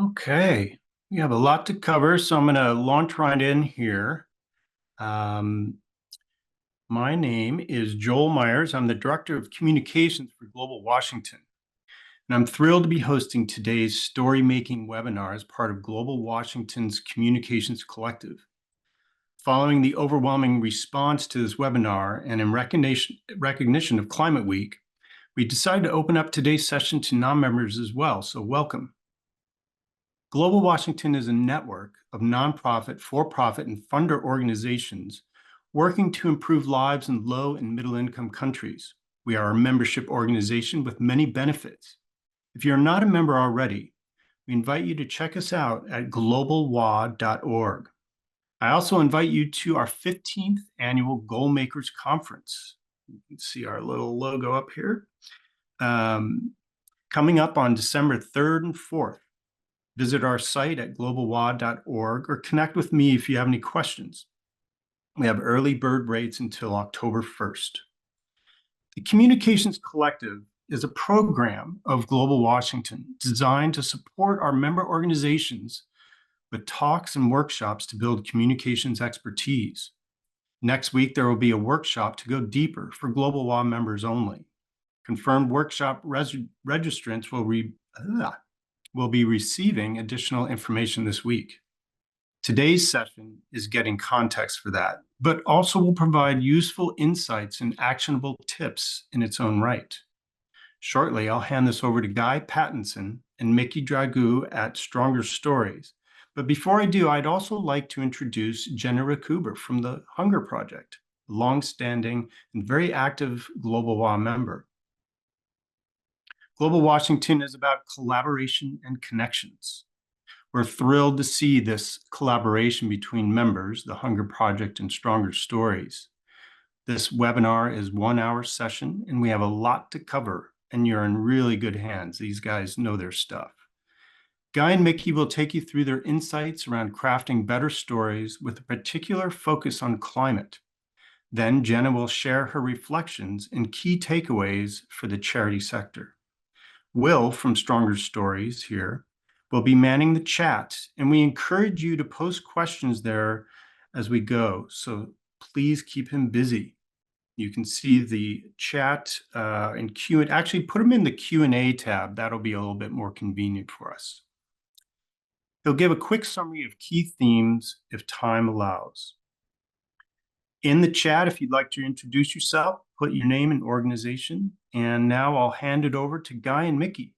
Okay, we have a lot to cover, so I'm going to launch right in here. Um, my name is Joel Myers. I'm the Director of Communications for Global Washington, and I'm thrilled to be hosting today's story-making webinar as part of Global Washington's Communications Collective. Following the overwhelming response to this webinar and in recognition of Climate Week, we decided to open up today's session to non-members as well, so welcome. Global Washington is a network of nonprofit, for-profit, and funder organizations working to improve lives in low and middle-income countries. We are a membership organization with many benefits. If you're not a member already, we invite you to check us out at globalwa.org. I also invite you to our 15th annual Goalmakers Conference. You can see our little logo up here. Coming up on December 3rd and 4th. Visit our site at globalwa.org or connect with me if you have any questions. We have early bird rates until October 1st. The Communications Collective is a program of Global Washington designed to support our member organizations with talks and workshops to build communications expertise. Next week, there will be a workshop to go deeper for GlobalWA members only. Confirmed workshop registrants will be receiving additional information this week. Today's session is getting context for that, but also will provide useful insights and actionable tips in its own right. Shortly, I'll hand this over to Guy Pattinson and Mickey Dragoo at Stronger Stories. But before I do, I'd also like to introduce Jenna from the Hunger Project, a longstanding and very active GlobalWA member. Global Washington is about collaboration and connections. We're thrilled to see this collaboration between members, the Hunger Project and Stronger Stories. This webinar is 1 hour session, and we have a lot to cover, and you're in really good hands. These guys know their stuff. Guy and Mickey will take you through their insights around crafting better stories with a particular focus on climate. Then Jenna will share her reflections and key takeaways for the charity sector. Will from Stronger Stories here will be manning the chat, and we encourage you to post questions there as we go. So please keep him busy. You can see the chat and Q&A. Actually, put them in the Q&A tab. That'll be a little bit more convenient for us. He'll give a quick summary of key themes if time allows. In the chat, if you'd like to introduce yourself, put your name and organization. And now I'll hand it over to Guy and Mickey.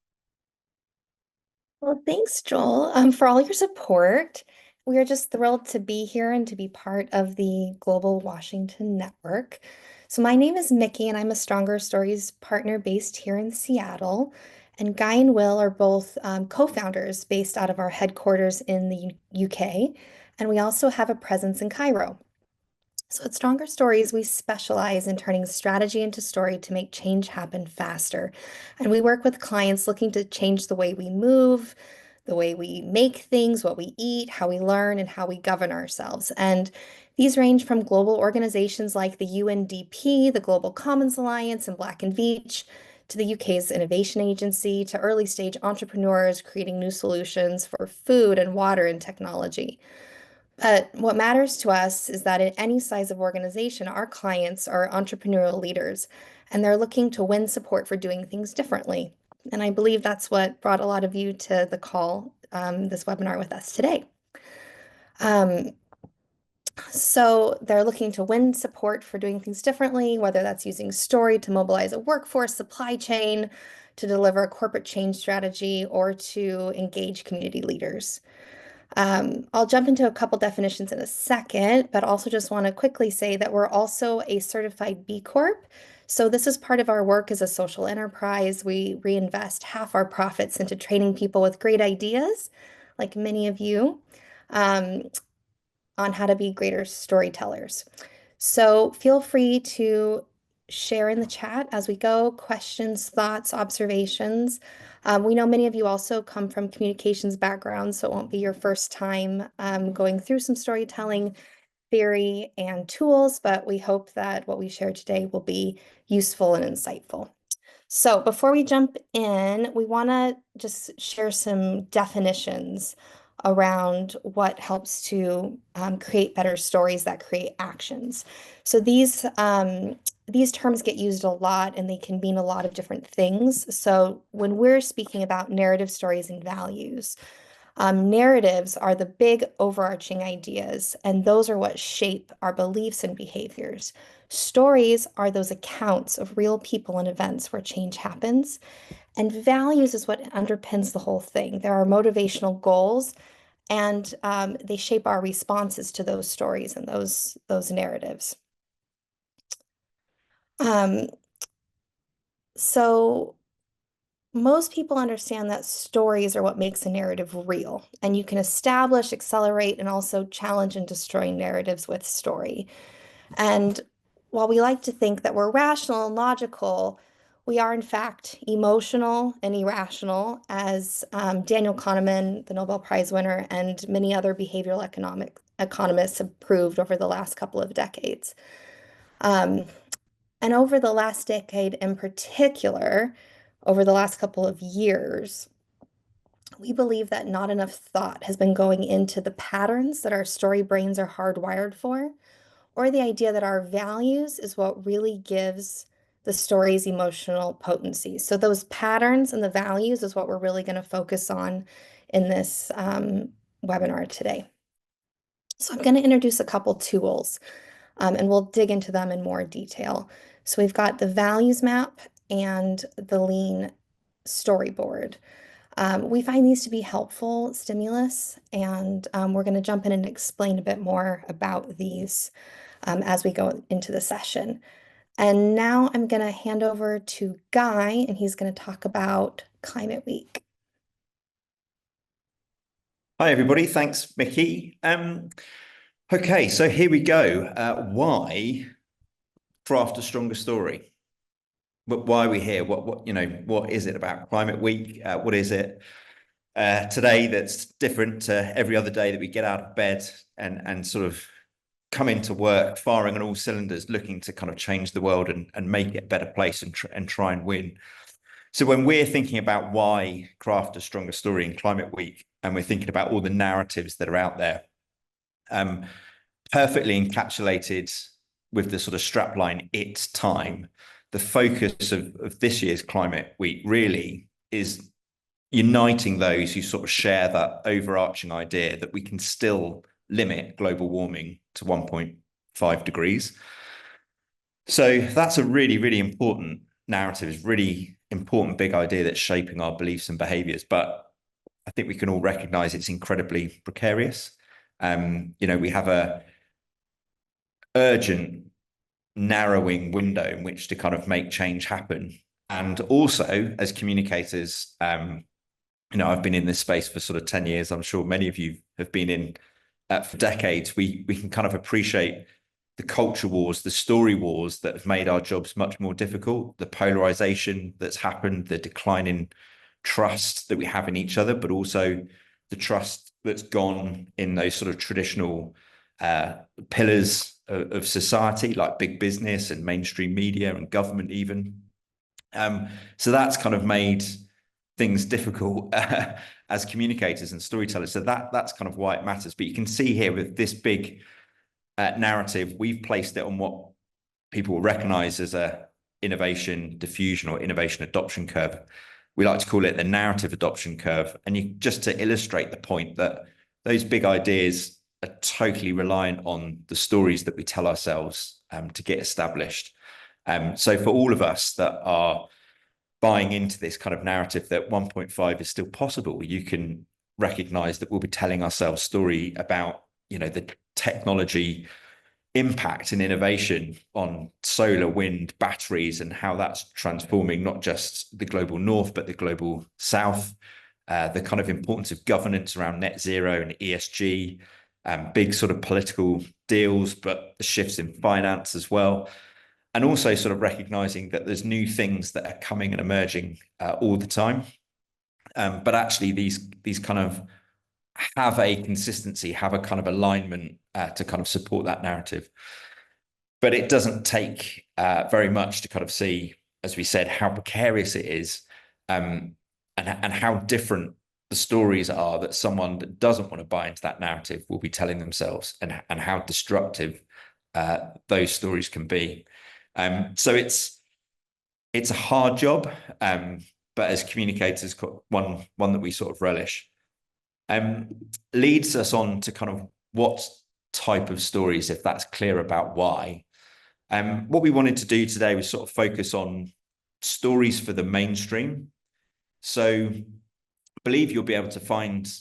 Well, thanks, Joel, for all your support. We are just thrilled to be here and to be part of the Global Washington Network. So my name is Mickey, and I'm a Stronger Stories partner based here in Seattle. And Guy and Will are both co-founders based out of our headquarters in the UK. And we also have a presence in Cairo. So at Stronger Stories, we specialize in turning strategy into story to make change happen faster. And we work with clients looking to change the way we move, the way we make things, what we eat, how we learn, and how we govern ourselves. And these range from global organizations like the UNDP, the Global Commons Alliance, and Black and Veatch, to the UK's Innovation Agency, to early stage entrepreneurs creating new solutions for food and water and technology. But what matters to us is that in any size of organization, our clients are entrepreneurial leaders, and they're looking to win support for doing things differently. And I believe that's what brought a lot of you to the call, this webinar with us today. So they're looking to win support for doing things differently, whether that's using story to mobilize a workforce, supply chain, to deliver a corporate change strategy, or to engage community leaders. I'll jump into a couple definitions in a second, but also just want to quickly say that we're also a certified B Corp. So this is part of our work as a social enterprise. We reinvest half our profits into training people with great ideas, like many of you, on how to be greater storytellers. So feel free to share in the chat as we go, questions, thoughts, observations. We know many of you also come from communications backgrounds, so it won't be your first time going through some storytelling theory and tools, but we hope that what we share today will be useful and insightful. So before we jump in, we want to just share some definitions around what helps to create better stories that create actions. So these terms get used a lot and they can mean a lot of different things. So when we're speaking about narrative stories and values, narratives are the big overarching ideas, and those are what shape our beliefs and behaviors. Stories are those accounts of real people and events where change happens, and values is what underpins the whole thing. There are motivational goals, and they shape our responses to those stories and those narratives. Um, so most people understand that stories are what makes a narrative real, and you can establish, accelerate, and also challenge and destroy narratives with story. And while we like to think that we're rational and logical, we are in fact emotional and irrational, as Daniel Kahneman, the Nobel Prize winner, and many other behavioral economists have proved over the last couple of decades. Um, and over the last decade in particular, over the last couple of years, we believe that not enough thought has been going into the patterns that our story brains are hardwired for, or the idea that our values is what really gives the story's emotional potency. So those patterns and the values is what we're really going to focus on in this webinar today. So I'm going to introduce a couple tools and we'll dig into them in more detail. So we've got the values map and the lean storyboard. We find these to be helpful stimulus, and we're going to jump in and explain a bit more about these as we go into the session. And now I'm going to hand over to Guy, and he's going to talk about Climate Week. Hi, everybody. Thanks, Mickey. Okay, so here we go. Why craft a stronger story? But why are we here? What is it about Climate Week? What is it today that's different to every other day that we get out of bed and sort of come into work firing on all cylinders, looking to kind of change the world and make it a better place and try and win? So when we're thinking about why craft a stronger story in Climate Week, and we're thinking about all the narratives that are out there, perfectly encapsulated with the sort of strapline, it's time. The focus of this year's Climate Week really is uniting those who sort of share that overarching idea that we can still limit global warming to 1.5 degrees. So that's a really, really important narrative. It's really important big idea that's shaping our beliefs and behaviors. But I think we can all recognize it's incredibly precarious. We have a urgent narrowing window in which to kind of make change happen. And also as communicators, I've been in this space for sort of 10 years. I'm sure many of you have been in for decades. We can kind of appreciate the culture wars, the story wars that have made our jobs much more difficult, the polarization that's happened, the decline in trust that we have in each other, but also the trust that's gone in those sort of traditional pillars of society, like big business and mainstream media and government even. So that's kind of made things difficult as communicators and storytellers. So that's kind of why it matters. But you can see here with this big narrative, we've placed it on what people will recognize as a innovation diffusion or innovation adoption curve. We like to call it the narrative adoption curve. And just to illustrate the point that those big ideas are totally reliant on the stories that we tell ourselves to get established. So for all of us that are buying into this kind of narrative that 1.5 is still possible, you can recognize that we'll be telling ourselves story about, the technology impact and innovation on solar, wind, batteries, and how that's transforming not just the global north, but the global south, the kind of importance of governance around net zero and ESG, big sort of political deals, but the shifts in finance as well. And also sort of recognizing that there's new things that are coming and emerging all the time. But actually these kind of have a consistency, have a kind of alignment to kind of support that narrative. But it doesn't take very much to kind of see as we said, how precarious it is, and how different the stories are that someone that doesn't want to buy into that narrative will be telling themselves, and how destructive those stories can be. So it's a hard job, but as communicators, one that we sort of relish. Leads us on to kind of what type of stories, if that's clear about why. What we wanted to do today was sort of focus on stories for the mainstream. So I believe you'll be able to find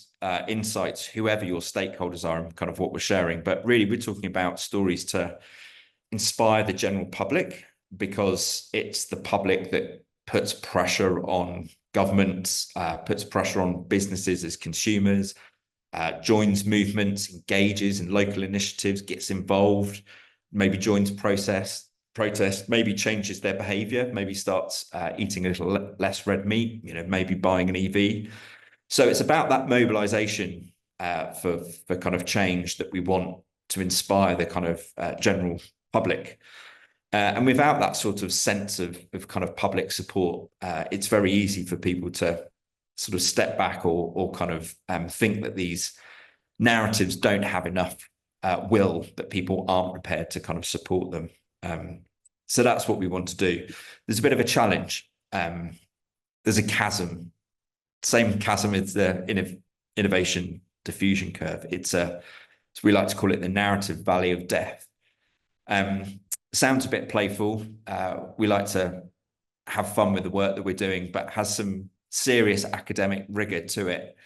insights, whoever your stakeholders are, and kind of what we're sharing. But really, we're talking about stories to inspire the general public, because it's the public that puts pressure on governments, puts pressure on businesses as consumers, joins movements, engages in local initiatives, gets involved, maybe joins protest, maybe changes their behavior, maybe starts eating a little less red meat, maybe buying an EV. So it's about that mobilization for kind of change that we want to inspire the kind of general public. And without that sort of sense of kind of public support, it's very easy for people to sort of step back or kind of think that these narratives don't have enough will, that people aren't prepared to kind of support them. So that's what we want to do. There's a bit of a challenge. There's a chasm, same chasm as the innovation diffusion curve. It's we like to call it the narrative valley of death. Sounds a bit playful. We like to have fun with the work that we're doing, but has some serious academic rigor to it.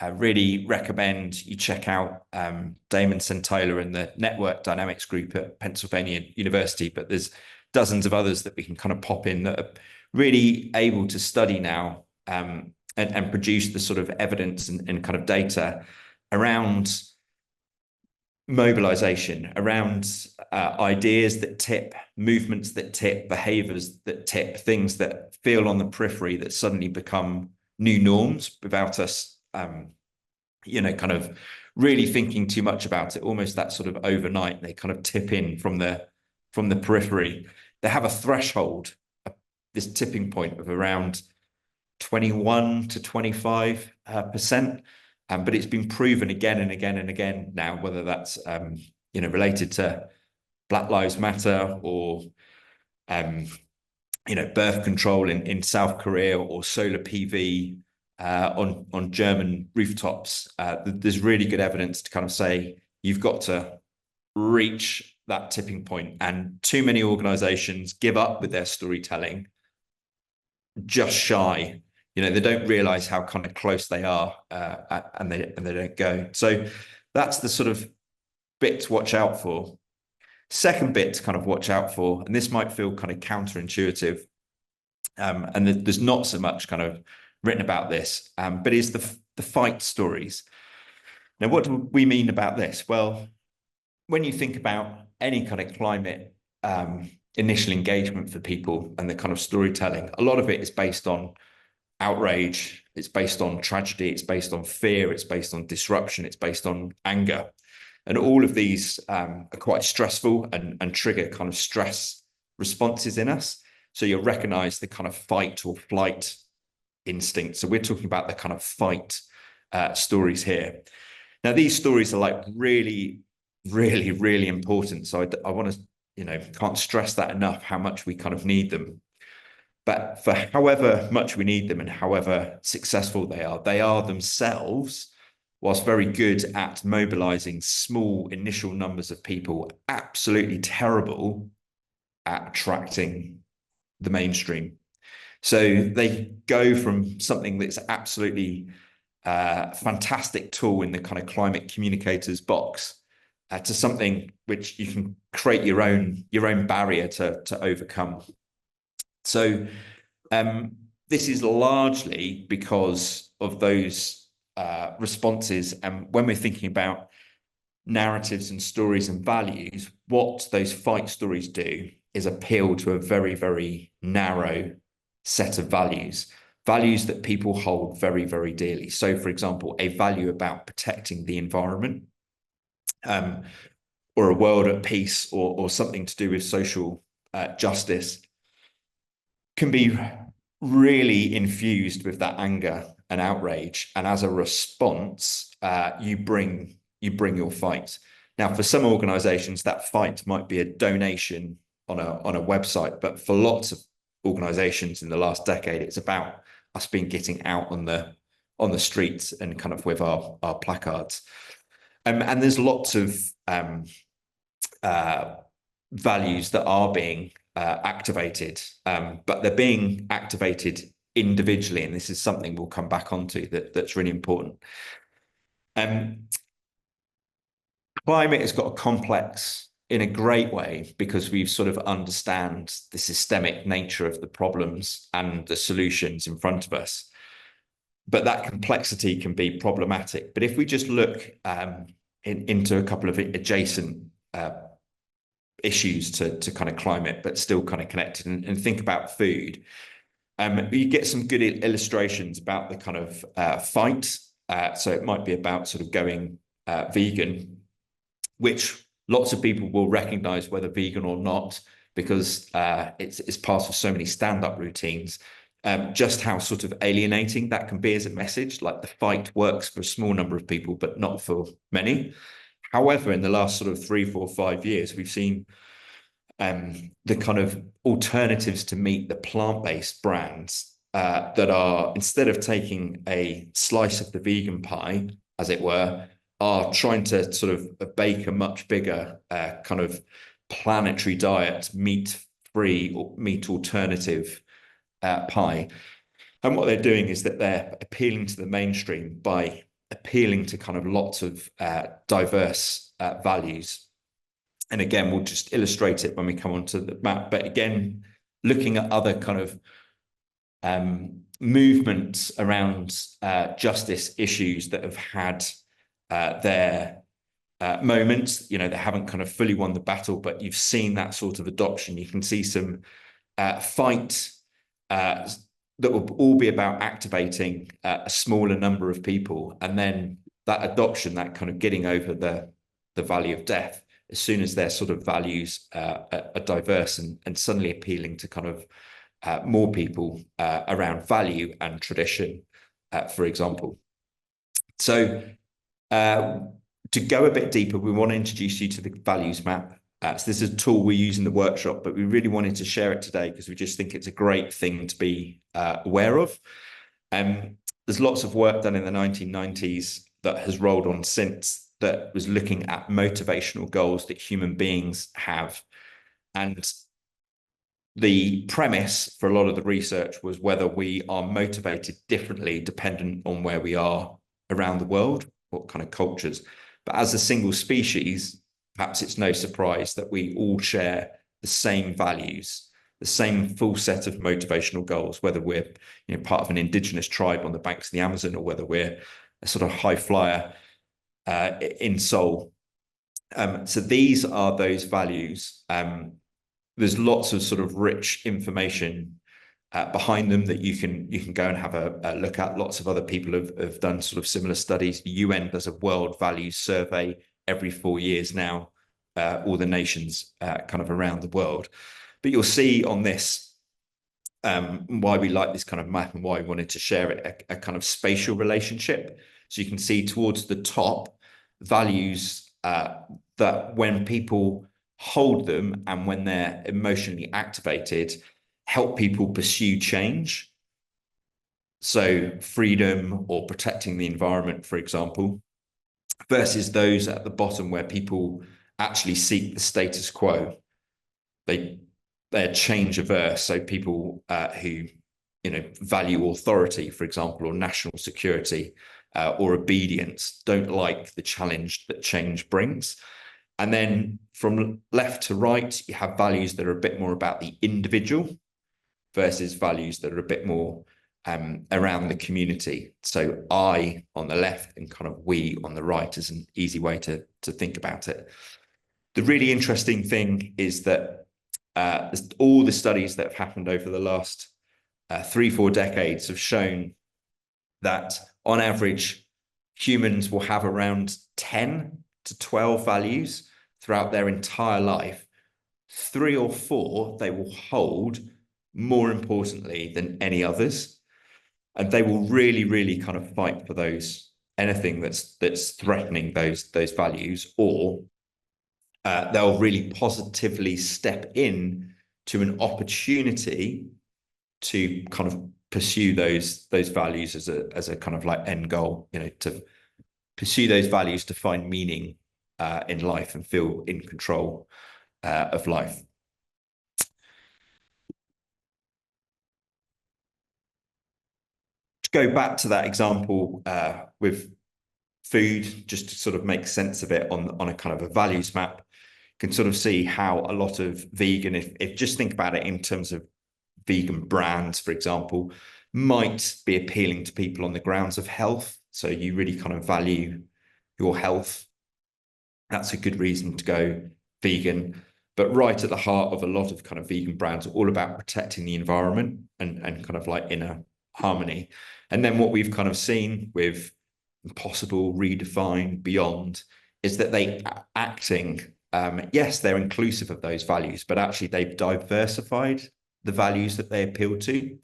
I really recommend you check out Damon Centola and the Network Dynamics group at Pennsylvania University, but there's dozens of others that we can kind of pop in that are really able to study now and produce the sort of evidence and kind of data around mobilization, around ideas that tip, movements that tip, behaviors that tip, things that feel on the periphery that suddenly become new norms without us, kind of really thinking too much about it. Almost that sort of overnight, they kind of tip in from the periphery. They have a threshold, this tipping point of around 21 to 25%. But it's been proven again and again and again now, whether that's related to Black Lives Matter or birth control in South Korea, or solar PV on German rooftops. There's really good evidence to kind of say you've got to reach that tipping point, and too many organizations give up with their storytelling just shy. They don't realize how kind of close they are, and they don't go. So that's the sort of bit to watch out for. Second bit to kind of watch out for, and this might feel kind of counterintuitive, and there's not so much kind of written about this, but is the fight stories. Now, what do we mean about this? Well, when you think about any kind of climate initial engagement for people and the kind of storytelling, a lot of it is based on outrage, it's based on tragedy, it's based on fear, it's based on disruption, it's based on anger. And all of these are quite stressful and trigger kind of stress responses in us. So you'll recognize the kind of fight or flight instinct. So we're talking about the kind of fight stories here. Now, these stories are like really, really, really important. So I want to, can't stress that enough, how much we kind of need them. But for however much we need them and however successful they are themselves, whilst very good at mobilizing small initial numbers of people, absolutely terrible at attracting the mainstream. So they go from something that's absolutely fantastic tool in the kind of climate communicators box to something which you can create your own barrier to overcome. So this is largely because of those responses. And when we're thinking about narratives and stories and values, what those fight stories do is appeal to a very, very narrow set of values that people hold very, very dearly. So, for example, a value about protecting the environment, or a world at peace, or something to do with social justice. can be really infused with that anger and outrage, and as a response, you bring your fight. Now, for some organizations, that fight might be a donation on a website, but for lots of organizations in the last decade, it's about us getting out on the streets and kind of with our placards. And there's lots of values that are being activated, but they're being activated individually, and this is something we'll come back onto that's really important. Climate has got a complex in a great way because we've sort of understand the systemic nature of the problems and the solutions in front of us. But that complexity can be problematic. But if we just look into a couple of adjacent issues to kind of climate, but still kind of connected, and think about food, you get some good illustrations about the kind of fight. So it might be about sort of going vegan, which lots of people will recognize whether vegan or not, because it's part of so many stand-up routines. Just how sort of alienating that can be as a message. Like, the fight works for a small number of people, but not for many. However, in the last sort of 3, 4, 5 years, we've seen the kind of alternatives to meat, the plant-based brands that are, instead of taking a slice of the vegan pie, as it were, are trying to sort of bake a much bigger kind of planetary diet, meat-free or meat alternative pie. And what they're doing is that they're appealing to the mainstream by appealing to kind of lots of diverse values. And again, we'll just illustrate it when we come onto the map. But again, looking at other kind of movements around justice issues that have had their moments, you know, they haven't kind of fully won the battle, but you've seen that sort of adoption. You can see some fight that will all be about activating a smaller number of people, and then that adoption, that kind of getting over the valley of death, as soon as their sort of values are diverse and suddenly appealing to kind of more people around value and tradition, for example. So to go a bit deeper, we want to introduce you to the values map. So this is a tool we use in the workshop, but we really wanted to share it today because we just think it's a great thing to be aware of. There's lots of work done in the 1990s that has rolled on since, that was looking at motivational goals that human beings have. And the premise for a lot of the research was whether we are motivated differently dependent on where we are around the world, what kind of cultures. But as a single species, perhaps it's no surprise that we all share the same values, the same full set of motivational goals, whether we're, you know, part of an indigenous tribe on the banks of the Amazon, or whether we're a sort of high flyer in soul. So these are those values. There's lots of sort of rich information behind them that you can go and have a look at. Lots of other people have done sort of similar studies. The UN does a world values survey every 4 years now, all the nations kind of around the world. But you'll see on this why we like this kind of map and why we wanted to share it, a kind of spatial relationship. So you can see towards the top, values that when people hold them and when they're emotionally activated, help people pursue change. So freedom or protecting the environment, for example, versus those at the bottom where people actually seek the status quo. They're change averse. So people who, you know, value authority, for example, or national security or obedience, don't like the challenge that change brings. And then from left to right, you have values that are a bit more about the individual versus values that are a bit more around the community. So I on the left and kind of we on the right is an easy way to think about it. The really interesting thing is that all the studies that have happened over the last 3-4 decades have shown that on average, humans will have around 10 to 12 values throughout their entire life. 3 or 4 they will hold more importantly than any others. And they will really, really kind of fight for those, anything that's threatening those values, or they'll really positively step in to an opportunity to kind of pursue those values as a kind of like end goal, you know, to pursue those values to find meaning in life and feel in control of life. To go back to that example with food, just to sort of make sense of it on a kind of a values map, you can sort of see how a lot of vegan, if just think about it in terms of vegan brands, for example, might be appealing to people on the grounds of health. So you really kind of value your health. That's a good reason to go vegan. But right at the heart of a lot of kind of vegan brands are all about protecting the environment and kind of like inner harmony. And then what we've kind of seen with Impossible, Redefined, Beyond, is that they acting, yes, they're inclusive of those values, but actually they've diversified the values that they appeal to.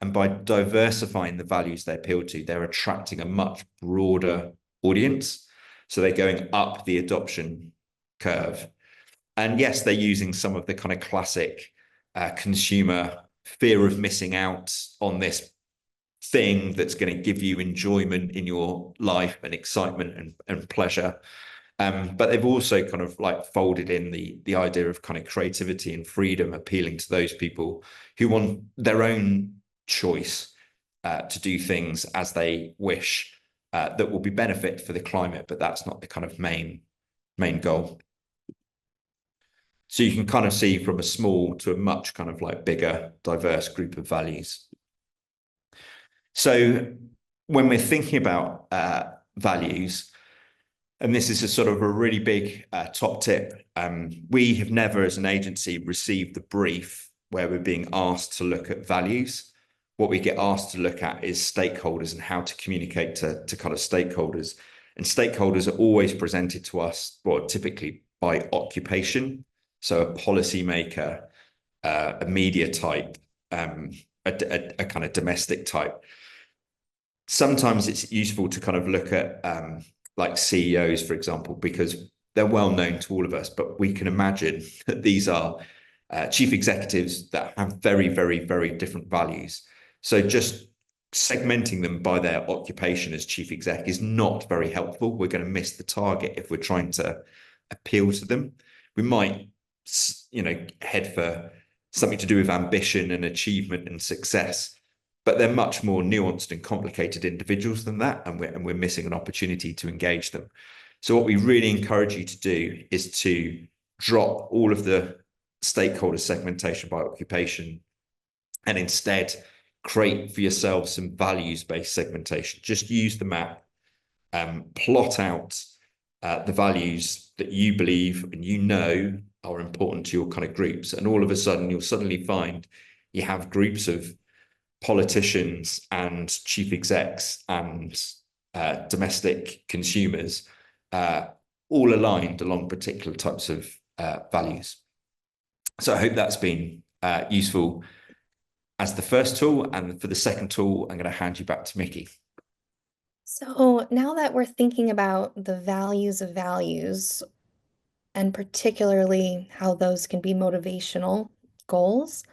And by diversifying the values they appeal to, they're attracting a much broader audience. So they're going up the adoption curve. And yes, they're using some of the kind of classic consumer fear of missing out on this thing that's going to give you enjoyment in your life and excitement and pleasure. But they've also kind of like folded in the idea of kind of creativity and freedom, appealing to those people who want their own choice to do things as they wish that will be benefit for the climate, but that's not the kind of main goal. So you can kind of see from a small to a much kind of like bigger, diverse group of values. So when we're thinking about values, and this is a sort of a really big top tip, we have never as an agency received the brief where we're being asked to look at values. What we get asked to look at is stakeholders and how to communicate to kind of stakeholders. And stakeholders are always presented to us, well, typically by occupation. So a policymaker, a media type, a kind of domestic type. Sometimes it's useful to kind of look at like CEOs, for example, because they're well known to all of us, but we can imagine that these are chief executives that have very, very, very different values. So just segmenting them by their occupation as chief exec is not very helpful. We're going to miss the target if we're trying to appeal to them. We might, you know, head for something to do with ambition and achievement and success, but they're much more nuanced and complicated individuals than that, and we're missing an opportunity to engage them. So what we really encourage you to do is to drop all of the stakeholder segmentation by occupation and instead create for yourself some values-based segmentation. Just use the map, plot out the values that you believe and you know are important to your kind of groups. And all of a sudden, you'll suddenly find you have groups of politicians and chief execs and domestic consumers all aligned along particular types of values. So I hope that's been useful as the first tool. And for the second tool, I'm going to hand you back to Mickey. So now that we're thinking about the values of values, and particularly how those can be motivational goals,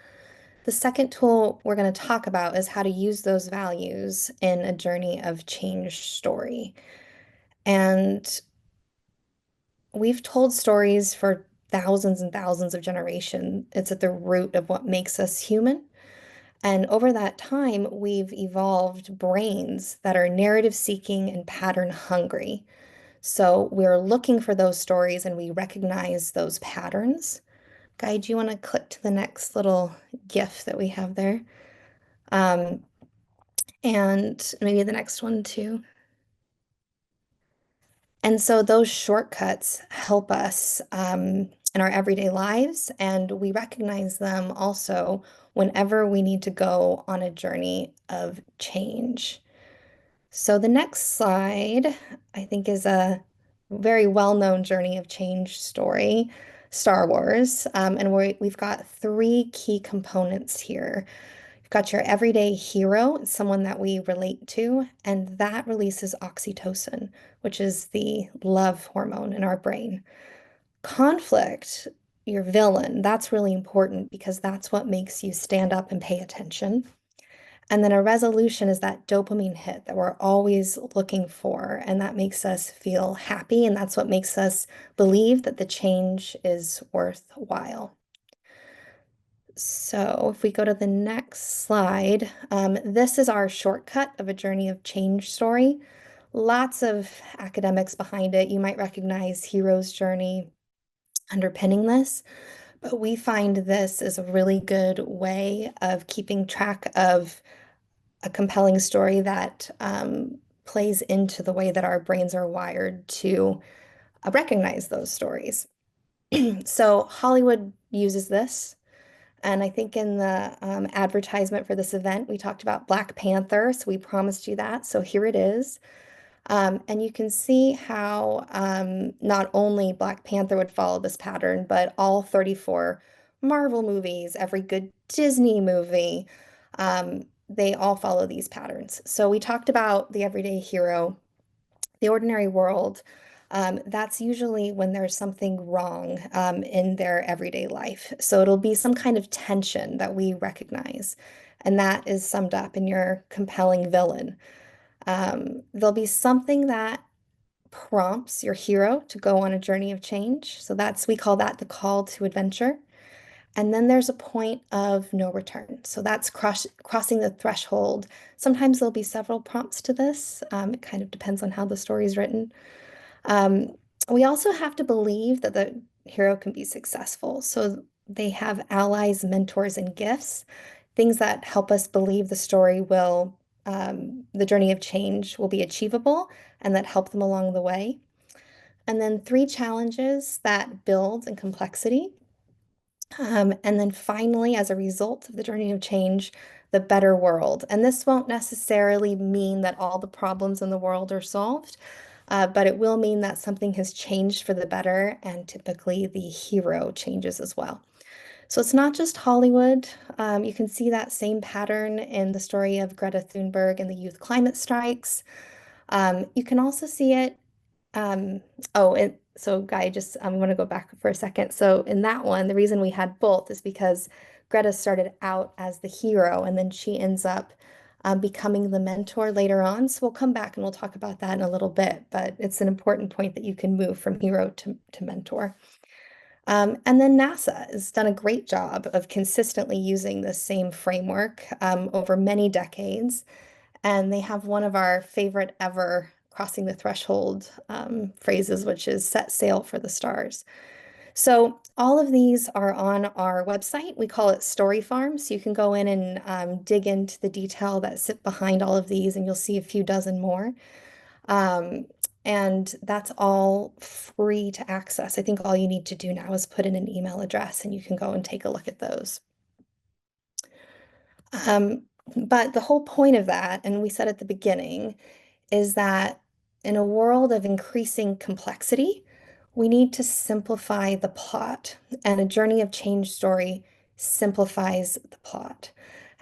the second tool we're going to talk about is how to use those values in a journey of change story. And we've told stories for thousands and thousands of generations. It's at the root of what makes us human. And over that time, we've evolved brains that are narrative seeking and pattern hungry. So we're looking for those stories and we recognize those patterns. Guy, do you want to click to the next little GIF that we have there? And maybe the next one too. And so those shortcuts help us in our everyday lives, and we recognize them also whenever we need to go on a journey of change. So the next slide, I think, is a very well-known journey of change story. Star Wars. And we've got three key components here. You've got your everyday hero, someone that we relate to, and that releases oxytocin, which is the love hormone in our brain. Conflict, your villain, that's really important because that's what makes you stand up and pay attention. And then a resolution is that dopamine hit that we're always looking for, and that makes us feel happy, and that's what makes us believe that the change is worthwhile. So if we go to the next slide, this is our shortcut of a journey of change story. Lots of academics behind it. You might recognize Hero's Journey underpinning this, but we find this is a really good way of keeping track of a compelling story that plays into the way that our brains are wired to recognize those stories. So Hollywood uses this. And I think in the advertisement for this event, we talked about Black Panther. So we promised you that. So here it is. And you can see how not only Black Panther would follow this pattern, but all 34 Marvel movies, every good Disney movie, they all follow these patterns. So we talked about the everyday hero, the ordinary world. That's usually when there's something wrong in their everyday life. So it'll be some kind of tension that we recognize. And that is summed up in your compelling villain. There'll be something that prompts your hero to go on a journey of change. So we call that the call to adventure. And then there's a point of no return. So that's crossing the threshold. Sometimes there'll be several prompts to this. It kind of depends on how the story is written. We also have to believe that the hero can be successful. So they have allies, mentors, and gifts, things that help us believe the story will, the journey of change will be achievable and that help them along the way. And then three challenges that build in complexity. And then finally, as a result of the journey of change, the better world. And this won't necessarily mean that all the problems in the world are solved, but it will mean that something has changed for the better, and typically the hero changes as well. So it's not just Hollywood. You can see that same pattern in the story of Greta Thunberg and the youth climate strikes. You can also see it um, so Guy, just I'm going to go back for a second. So in that one, the reason we had both is because Greta started out as the hero and then she ends up becoming the mentor later on. So we'll come back and we'll talk about that in a little bit, but it's an important point that you can move from hero to mentor. And then NASA has done a great job of consistently using the same framework over many decades. And they have one of our favorite ever crossing the threshold phrases, which is set sail for the stars. So all of these are on our website. We call it Story Farm. So you can go in and dig into the detail that sit behind all of these, and you'll see a few dozen more. And that's all free to access. I think all you need to do now is put in an email address and you can go and take a look at those. But the whole point of that, and we said at the beginning, is that in a world of increasing complexity, we need to simplify the plot. And a journey of change story simplifies the plot.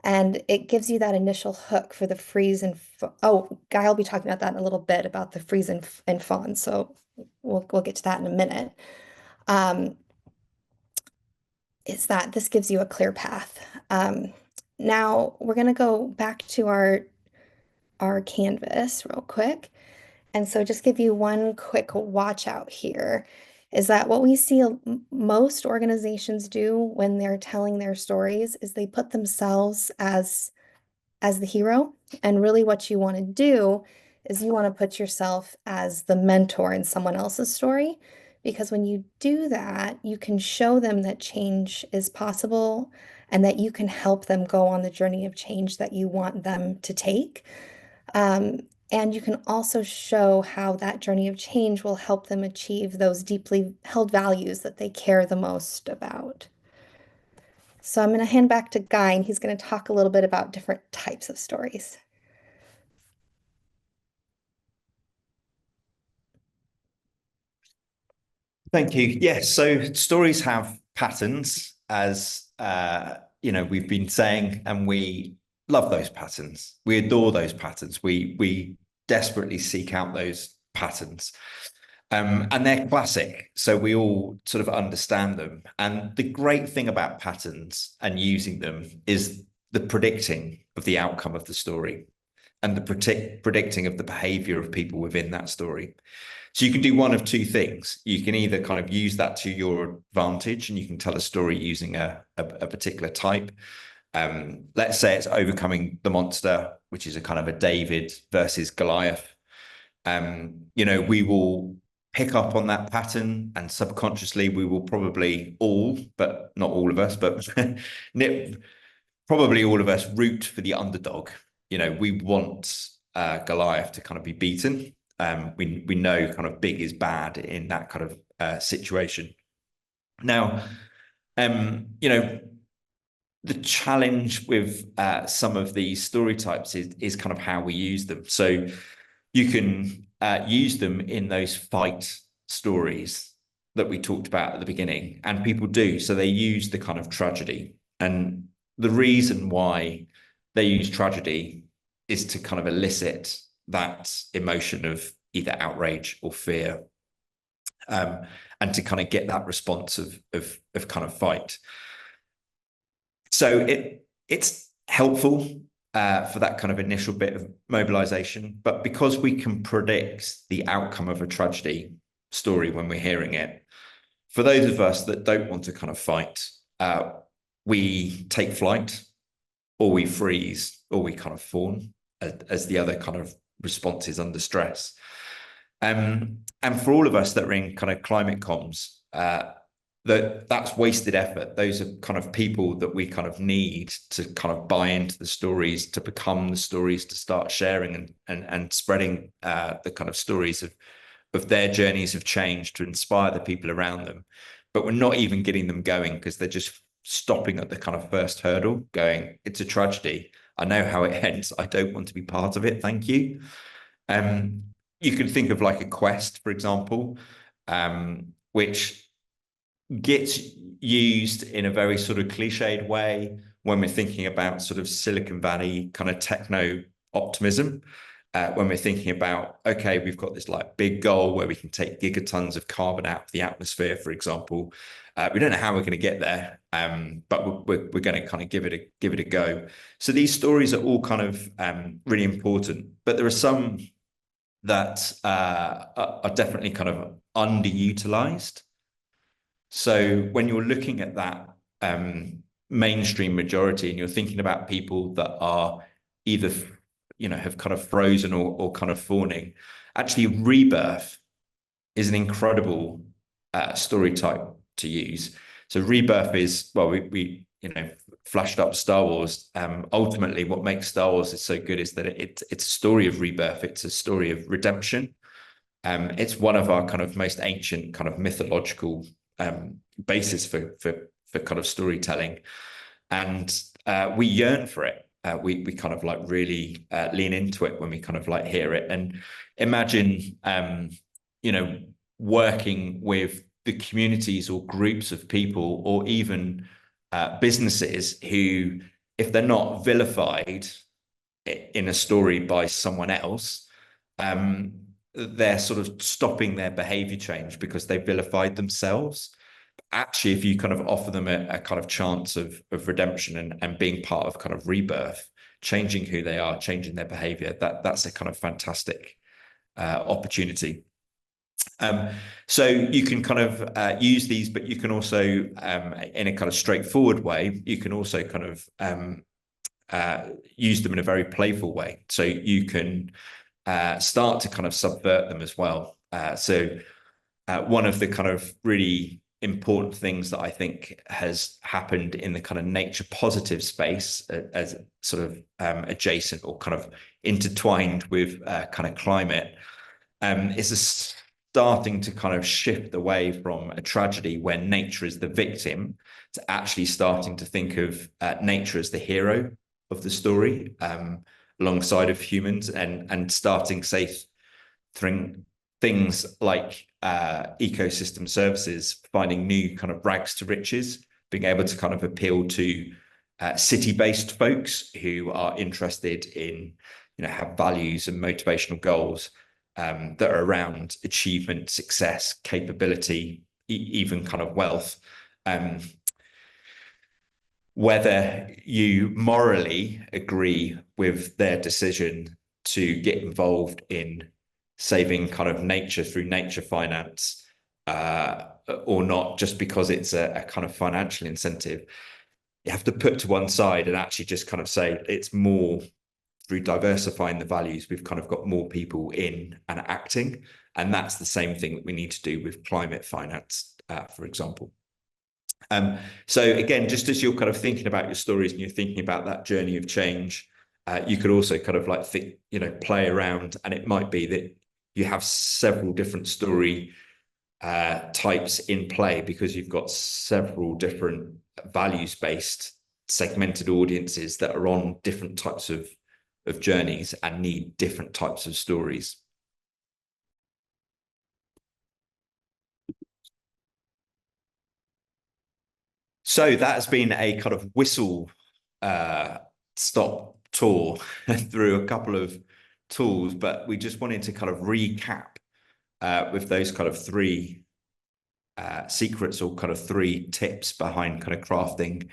And it gives you that initial hook for the freeze and Guy will be talking about that in a little bit about the freeze and fawn. So we'll get to that in a minute. Is that this gives you a clear path. Now we're going to go back to our canvas real quick. And so just give you one quick watch out here is that what we see most organizations do when they're telling their stories is they put themselves as the hero. And really what you want to do is you want to put yourself as the mentor in someone else's story. Because when you do that, you can show them that change is possible and that you can help them go on the journey of change that you want them to take. And you can also show how that journey of change will help them achieve those deeply held values that they care the most about. So I'm going to hand back to Guy, and he's going to talk a little bit about different types of stories. Thank you. Yes, so stories have patterns, as we've been saying, and we love those patterns. We adore those patterns. We desperately seek out those patterns. And they're classic, so we all sort of understand them. And the great thing about patterns and using them is the predicting of the outcome of the story and the predicting of the behavior of people within that story. So you can do one of two things. You can either kind of use that to your advantage and you can tell a story using a particular type. Let's say it's overcoming the monster, which is a kind of a David versus Goliath. We will pick up on that pattern, and subconsciously we will probably all, but not all of us, but probably all of us root for the underdog. We want Goliath to kind of be beaten. We know kind of big is bad in that kind of situation. Now, the challenge with some of these story types is kind of how we use them. So you can use them in those fight stories that we talked about at the beginning, and people do. So they use the kind of tragedy, and the reason why they use tragedy is to kind of elicit that emotion of either outrage or fear, and to kind of get that response of kind of fight. So it's helpful for that kind of initial bit of mobilization, but because we can predict the outcome of a tragedy story when we're hearing it, for those of us that don't want to kind of fight, we take flight, or we freeze, or we kind of fawn as the other kind of responses under stress. And for all of us that are in kind of climate comms, that's wasted effort. Those are kind of people that we kind of need to kind of buy into the stories, to become the stories, to start sharing and spreading the kind of stories of their journeys of change to inspire the people around them. But we're not even getting them going because they're just stopping at the kind of first hurdle, going, it's a tragedy. I know how it ends. I don't want to be part of it. Thank you. You can think of like a quest, for example, which gets used in a very sort of cliched way when we're thinking about sort of Silicon Valley kind of techno optimism. When we're thinking about, okay, we've got this like big goal where we can take gigatons of carbon out of the atmosphere, for example. We don't know how we're going to get there, but we're going to kind of give it a go. So these stories are all kind of really important, but there are some that are definitely kind of underutilized. So when you're looking at that mainstream majority and you're thinking about people that are either, have kind of frozen or kind of fawning, actually rebirth is an incredible story type to use. So rebirth is, well, we flashed up Star Wars. Ultimately, what makes Star Wars is so good is that it's a story of rebirth. It's a story of redemption. It's one of our kind of most ancient kind of mythological basis for kind of storytelling, and we yearn for it. We kind of like really lean into it when we kind of like hear it, and imagine working with the communities or groups of people or even businesses who, if they're not vilified in a story by someone else, they're sort of stopping their behavior change because they vilified themselves. Actually, if you kind of offer them a kind of chance of redemption and being part of kind of rebirth, changing who they are, changing their behavior, that's a kind of fantastic opportunity. So you can kind of use these, but you can also, in a kind of straightforward way, you can also kind of use them in a very playful way. So you can start to kind of subvert them as well. So one of the kind of really important things that I think has happened in the kind of nature positive space as sort of adjacent or kind of intertwined with kind of climate is starting to kind of shift away from a tragedy where nature is the victim to actually starting to think of nature as the hero of the story alongside of humans, and starting, say, things like ecosystem services, finding new kind of rags to riches, being able to kind of appeal to city-based folks who are interested in, have values and motivational goals that are around achievement, success, capability, even kind of wealth. Whether you morally agree with their decision to get involved in saving kind of nature through nature finance or not, just because it's a kind of financial incentive, you have to put to one side and actually just kind of say it's more through diversifying the values. We've kind of got more people in and acting. And that's the same thing that we need to do with climate finance, for example. So again, just as you're kind of thinking about your stories and you're thinking about that journey of change, you could also kind of like think, play around, and it might be that you have several different story types in play because you've got several different values-based segmented audiences that are on different types of journeys and need different types of stories. So that has been a kind of whistle stop tour through a couple of tools, but we just wanted to kind of recap with those kind of three secrets or kind of three tips behind kind of crafting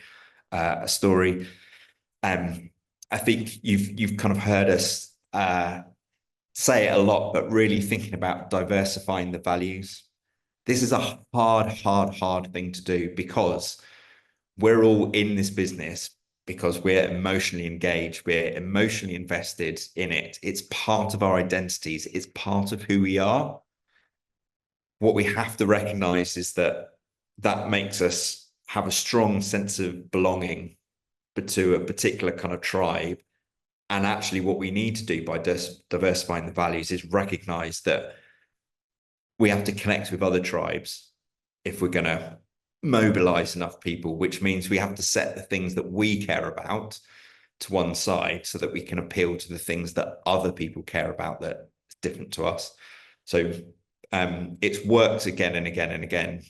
a story. I think you've kind of heard us say it a lot, but really thinking about diversifying the values. This is a hard thing to do because we're all in this business because we're emotionally engaged, we're emotionally invested in it. It's part of our identities, it's part of who we are. What we have to recognize is that makes us have a strong sense of belonging to a particular kind of tribe. And actually what we need to do by diversifying the values is recognize that we have to connect with other tribes if we're going to mobilize enough people, which means we have to set the things that we care about to one side so that we can appeal to the things that other people care about that is different to us. So it's worked again and again and again.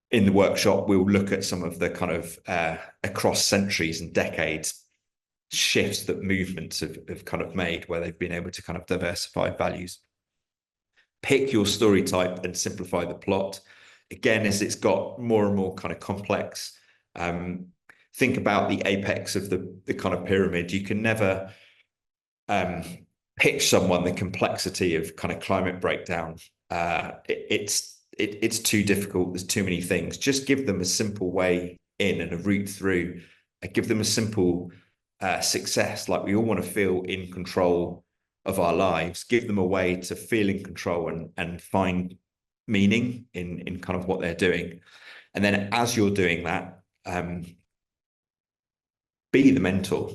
In the workshop, we'll look at some of the kind of across centuries and decades shifts that movements have kind of made where they've been able to kind of diversify values. Pick your story type and simplify the plot. Again, as it's got more and more kind of complex, think about the apex of the kind of pyramid. You can never pitch someone the complexity of kind of climate breakdown. It's too difficult. There's too many things. Just give them a simple way in and a route through. Give them a simple success. Like we all want to feel in control of our lives. Give them a way to feel in control and find meaning in kind of what they're doing. And then as you're doing that, be the mentor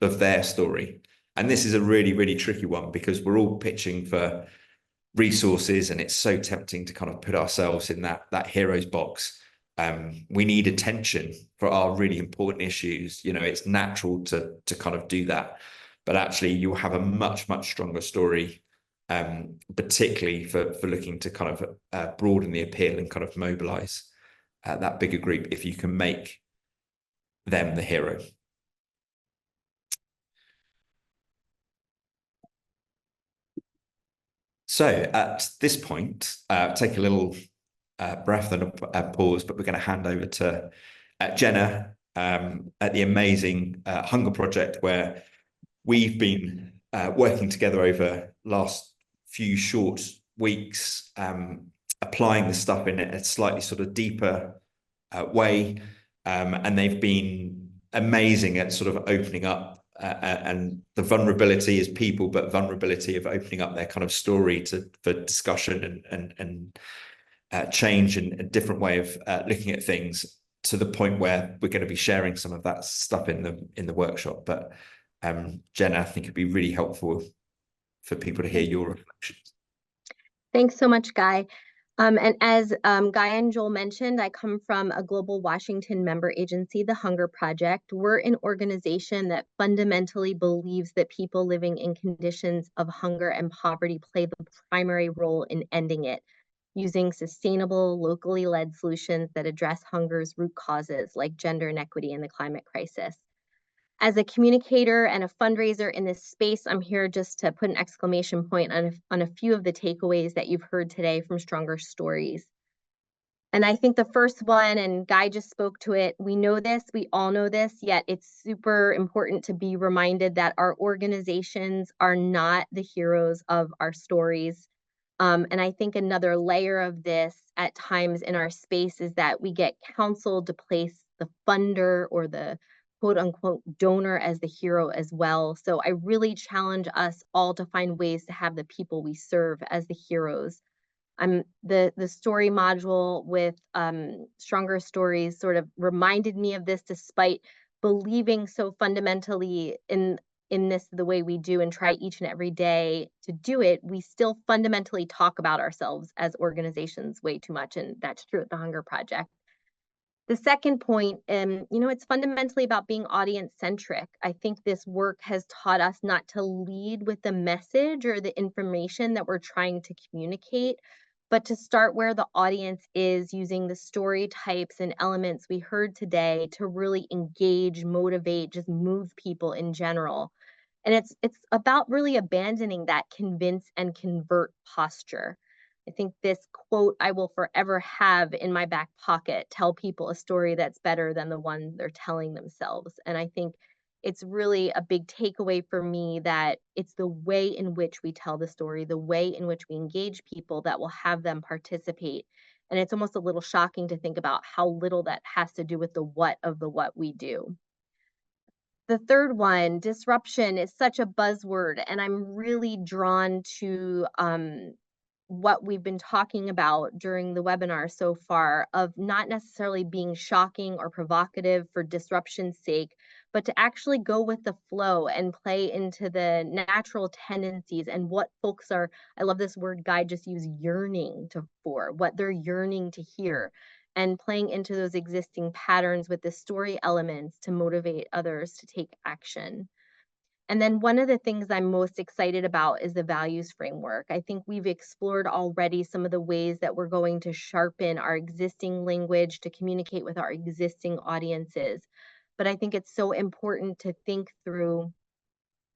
of their story. And this is a really tricky one because we're all pitching for resources and it's so tempting to kind of put ourselves in that hero's box. We need attention for our really important issues. It's natural to kind of do that, but actually you'll have a much stronger story, particularly for looking to kind of broaden the appeal and kind of mobilize that bigger group if you can make them the hero. So at this point, take a little breath and a pause, but we're going to hand over to Jenna at the amazing Hunger Project, where we've been working together over last few short weeks, applying the stuff in a slightly sort of deeper way. And they've been amazing at sort of opening up and the vulnerability is people, but vulnerability of opening up their kind of story for discussion and change and a different way of looking at things, to the point where we're going to be sharing some of that stuff in the workshop. But Jenna, I think it'd be really helpful for people to hear your reflections. Thanks so much, Guy. And as Guy and Joel mentioned, I come from a Global Washington member agency, the Hunger Project. We're an organization that fundamentally believes that people living in conditions of hunger and poverty play the primary role in ending it, using sustainable, locally led solutions that address hunger's root causes, like gender inequity and the climate crisis. As a communicator and a fundraiser in this space, I'm here just to put an exclamation point on a few of the takeaways that you've heard today from Stronger Stories. And I think the first one, and Guy just spoke to it, we know this, we all know this, yet it's super important to be reminded that our organizations are not the heroes of our stories. And I think another layer of this at times in our space is that we get counseled to place the funder or the quote unquote donor as the hero as well. So I really challenge us all to find ways to have the people we serve as the heroes. The story module with Stronger Stories sort of reminded me of this, despite believing so fundamentally in this the way we do and try each and every day to do it. We still fundamentally talk about ourselves as organizations way too much, and that's true at the Hunger Project. The second point, it's fundamentally about being audience centric. I think this work has taught us not to lead with the message or the information that we're trying to communicate, but to start where the audience is, using the story types and elements we heard today to really engage, motivate, just move people in general. And it's about really abandoning that convince and convert posture. I think this quote I will forever have in my back pocket: tell people a story that's better than the one they're telling themselves. And I think it's really a big takeaway for me that it's the way in which we tell the story, the way in which we engage people, that will have them participate. And it's almost a little shocking to think about how little that has to do with the what of the what we do. The third one, disruption, is such a buzzword, and I'm really drawn to what we've been talking about during the webinar so far, of not necessarily being shocking or provocative for disruption's sake, but to actually go with the flow and play into the natural tendencies and what folks are, I love this word Guy just used, yearning for, what they're yearning to hear, and playing into those existing patterns with the story elements to motivate others to take action. And then one of the things I'm most excited about is the values framework. I think we've explored already some of the ways that we're going to sharpen our existing language to communicate with our existing audiences. But I think it's so important to think through,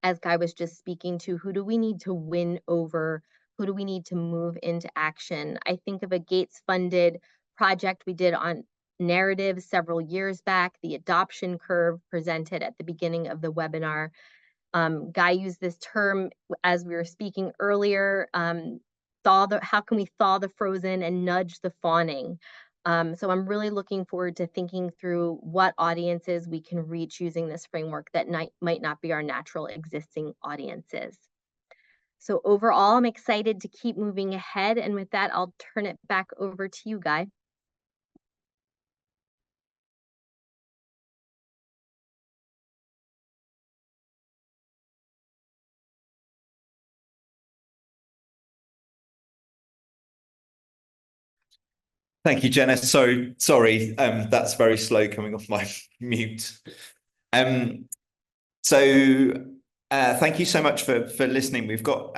as Guy was just speaking to, who do we need to win over? Who do we need to move into action? I think of a Gates-funded project we did on narratives several years back, the adoption curve presented at the beginning of the webinar. Guy used this term as we were speaking earlier, how can we thaw the frozen and nudge the fawning? So I'm really looking forward to thinking through what audiences we can reach using this framework that might not be our natural existing audiences. So overall, I'm excited to keep moving ahead. And with that, I'll turn it back over to you, Guy. Thank you, Jenna. So sorry, that's very slow coming off my mute. Thank you so much for listening. We've got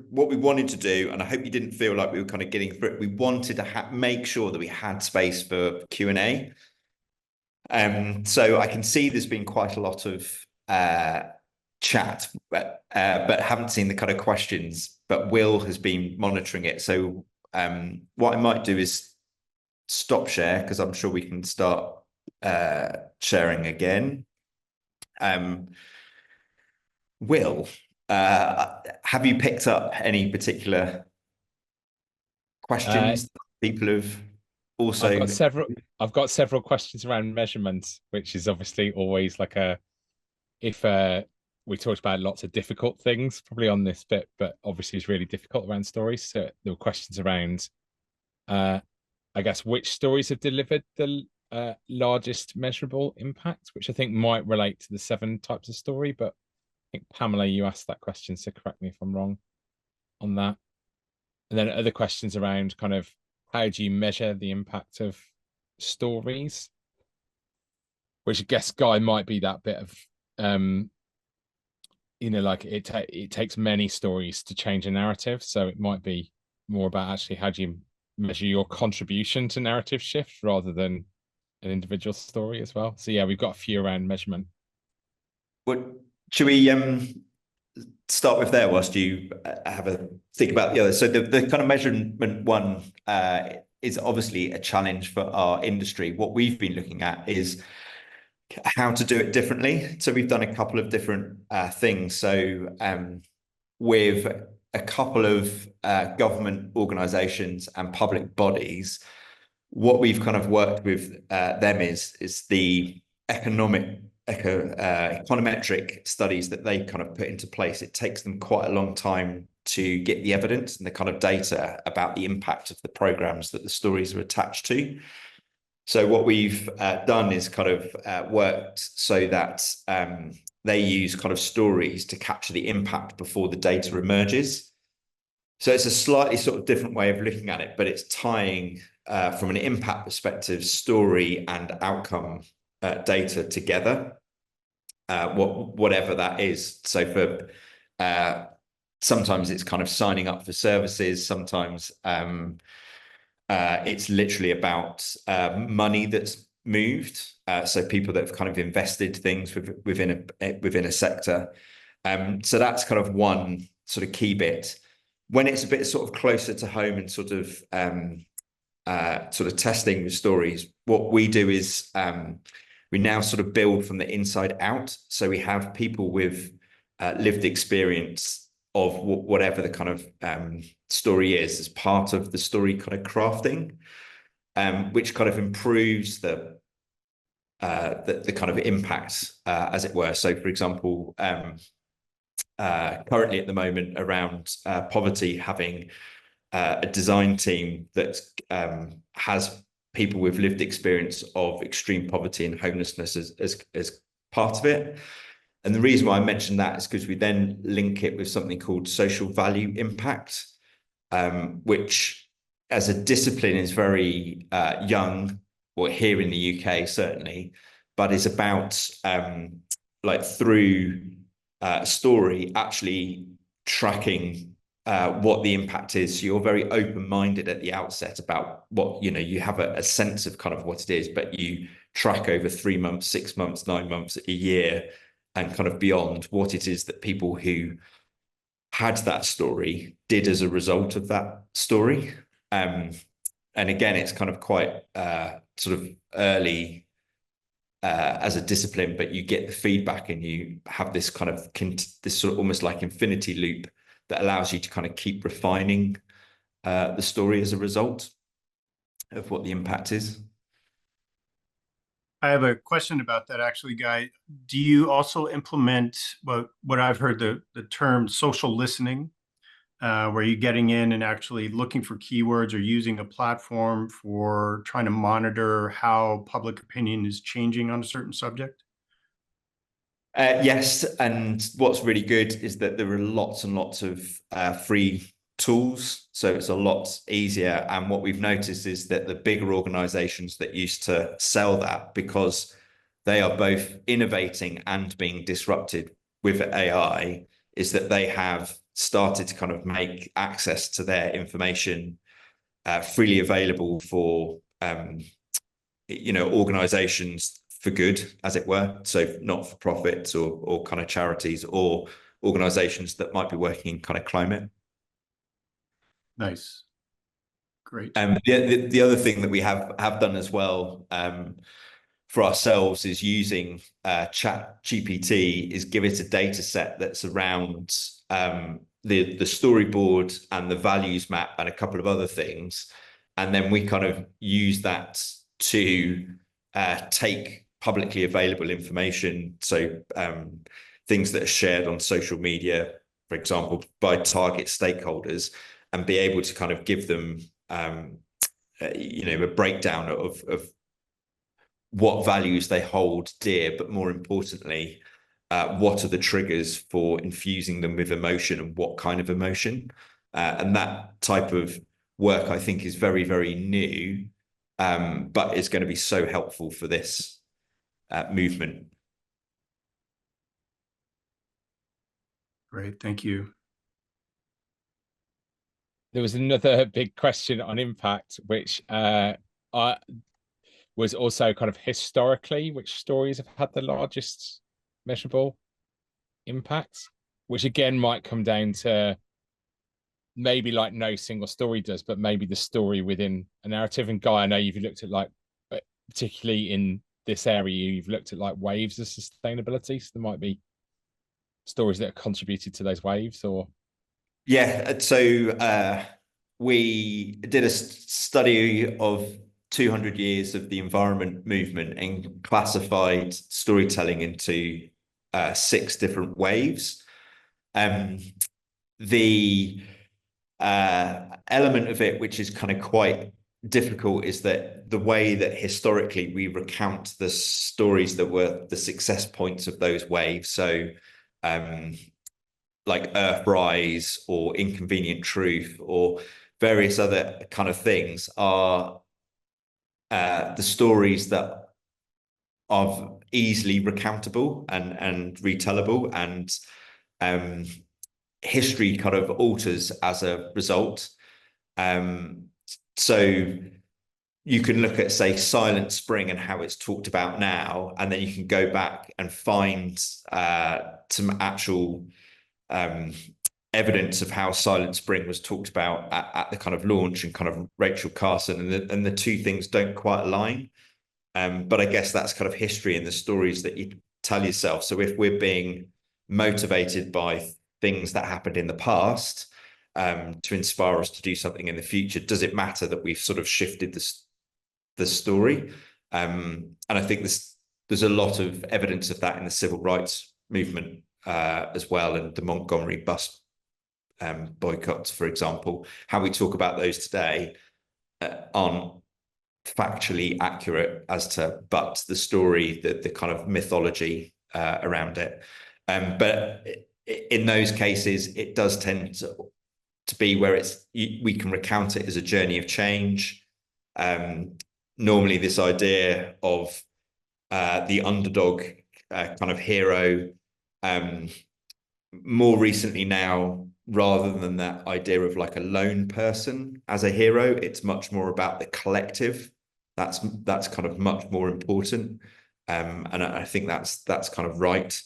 what we wanted to do, and I hope you didn't feel like we were kind of getting through it. We wanted to make sure that we had space for Q&A. So I can see there's been quite a lot of chat, but haven't seen the kind of questions. But Will has been monitoring it. So what I might do is stop share, because I'm sure we can start sharing again. Will, have you picked up any particular questions that people have also? I've got several questions around measurements, which is obviously always like we talked about lots of difficult things probably on this bit, but obviously it's really difficult around stories. So there were questions around, I guess, which stories have delivered the largest measurable impact, which I think might relate to the 7 types of story. But I think, Pamela, you asked that question, so correct me if I'm wrong on that. And then other questions around kind of how do you measure the impact of stories? Which I guess, Guy, might be that bit of, like it takes many stories to change a narrative. So it might be more about actually how do you measure your contribution to narrative shift rather than an individual story as well. So yeah, we've got a few around measurement. What should we start with there whilst you have a think about the other? So the kind of measurement one is obviously a challenge for our industry. What we've been looking at is how to do it differently. So we've done a couple of different things. So with a couple of government organizations and public bodies, what we've kind of worked with them is the econometric studies that they kind of put into place. It takes them quite a long time to get the evidence and the kind of data about the impact of the programs that the stories are attached to. So what we've done is kind of worked so that they use kind of stories to capture the impact before the data emerges. So it's a slightly sort of different way of looking at it, but it's tying from an impact perspective, story and outcome data together, whatever that is. So for sometimes it's kind of signing up for services, sometimes it's literally about money that's moved. So people that have kind of invested things within a sector. So that's kind of one sort of key bit. When it's a bit sort of closer to home and sort of testing with stories, what we do is we now sort of build from the inside out. So we have people with lived experience of whatever the kind of story is as part of the story kind of crafting, which kind of improves the kind of impact, as it were. So, for example, currently at the moment around poverty, having a design team that has people with lived experience of extreme poverty and homelessness as part of it. And the reason why I mentioned that is because we then link it with something called social value impact, which as a discipline is very young, or here in the UK certainly, but is about like through story actually tracking what the impact is. So you're very open-minded at the outset about what, you have a sense of kind of what it is, but you track over 3 months, 6 months, 9 months, a year, and kind of beyond what it is that people who had that story did as a result of that story. And again, it's kind of quite sort of early as a discipline, but you get the feedback and you have this kind of this sort of almost like infinity loop that allows you to kind of keep refining the story as a result of what the impact is. I have a question about that, actually, Guy. Do you also implement what I've heard the term social listening, where you're getting in and actually looking for keywords or using a platform for trying to monitor how public opinion is changing on a certain subject? Yes, and what's really good is that there are lots and lots of free tools, so it's a lot easier. And what we've noticed is that the bigger organizations that used to sell that, because they are both innovating and being disrupted with AI, is that they have started to kind of make access to their information freely available for organizations for good, as it were. So not for profits or kind of charities or organizations that might be working in kind of climate. Nice. Great. The other thing that we have done as well for ourselves is using ChatGPT, is give it a data set that's around the storyboard and the values map and a couple of other things. And then we kind of use that to take publicly available information. So things that are shared on social media, for example, by target stakeholders, and be able to kind of give them a breakdown of what values they hold dear, but more importantly, what are the triggers for infusing them with emotion and what kind of emotion. And that type of work, I think, is very, very new, but is going to be so helpful for this movement. Great, thank you. There was another big question on impact, which was also kind of historically, which stories have had the largest measurable impact, which again might come down to maybe like no single story does, but maybe the story within a narrative. And Guy, I know you've looked at like, particularly in this area, you've looked at like waves of sustainability. So there might be stories that have contributed to those waves, or yeah. So we did a study of 200 years of the environment movement and classified storytelling into 6 different waves. The element of it which is kind of quite difficult is that the way that historically we recount the stories that were the success points of those waves, so like Earthrise or Inconvenient Truth or various other kind of things, are the stories that are easily recountable and retellable, and history kind of alters as a result. So you can look at, say, Silent Spring and how it's talked about now, and then you can go back and find some actual evidence of how Silent Spring was talked about at the kind of launch and kind of Rachel Carson, and the two things don't quite align. But I guess that's kind of history and the stories that you tell yourself. So if we're being motivated by things that happened in the past to inspire us to do something in the future, does it matter that we've sort of shifted the story? And I think there's a lot of evidence of that in the civil rights movement as well, and the Montgomery bus boycotts, for example. How we talk about those today aren't factually accurate as to, but the story, the kind of mythology around it. But in those cases, it does tend to be where we can recount it as a journey of change. Normally this idea of the underdog kind of hero, more recently now, rather than that idea of like a lone person as a hero, it's much more about the collective. That's kind of much more important. And I think that's kind of right.